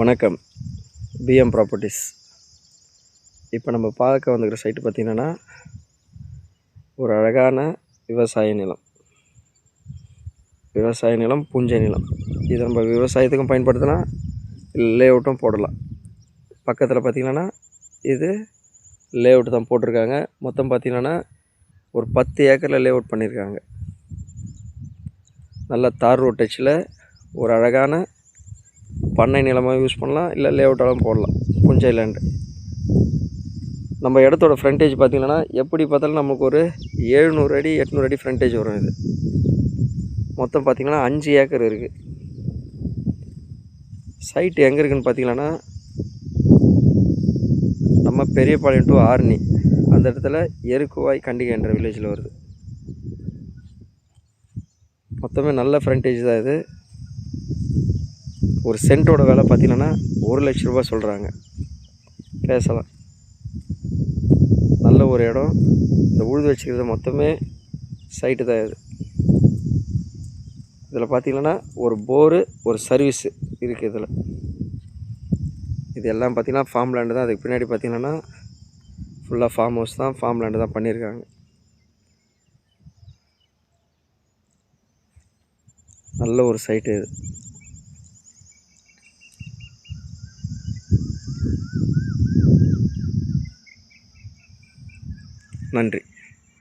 வணக்கம். PM properties. இப்போ நம்ம பார்க்க வந்துக்கிற சைட்டு பார்த்திங்கன்னா ஒரு அழகான விவசாய நிலம், புஞ்சை நிலம். இதை நம்ம விவசாயத்துக்கும் பயன்படுத்தலாம், லேஅவுட்டும் போடலாம். பக்கத்தில் பார்த்திங்கன்னா இது லேஅவுட் தான் போட்டிருக்காங்க. மொத்தம் பார்த்திங்கன்னா ஒரு 10 ஏக்கரில் லேஅவுட் பண்ணியிருக்காங்க. நல்ல தார் ரோட் டச்சில் ஒரு அழகான பண்ணை நிலமாக யூஸ் பண்ணலாம், இல்லை லேஅவுட்டாலும் போடலாம். புஞ்சை லேண்டு. நம்ம இடத்தோட ஃப்ரண்டேஜ் பார்த்திங்கன்னா எப்படி பார்த்தாலும் நமக்கு ஒரு 700 அடி 800 அடி ஃப்ரண்டேஜ் வரும். இது மொத்தம் பார்த்திங்கன்னா 5 ஏக்கர் இருக்குது. சைட்டு எங்கே இருக்குதுன்னு பார்த்திங்கன்னா நம்ம பெரியபாளையம் டு ஆர்னி அந்த இடத்துல எருக்குவாய் கண்டிகை என்ற வில்லேஜில் வருது. மொத்தமே நல்ல ஃப்ரண்டேஜ் தான் இது. ஒரு சென்ட்டோட விலை பார்த்திங்கன்னா 1 லட்ச ரூபா சொல்கிறாங்க. பேசலாம். நல்ல ஒரு இடம். இந்த உழுது வச்சுக்கிறது மொத்தமே சைட்டு தான் இது. இதில் பார்த்திங்கன்னா ஒரு போரு, ஒரு சர்வீஸு இருக்குது. இதில் இது எல்லாம் பார்த்திங்கன்னா ஃபார்ம் லேண்டு தான். அதுக்கு பின்னாடி பார்த்திங்கன்னா ஃபுல்லாக ஃபார்ம் ஹவுஸ் தான், ஃபார்ம் லேண்டு தான் பண்ணியிருக்காங்க. நல்ல ஒரு சைட்டு இது. நன்றி.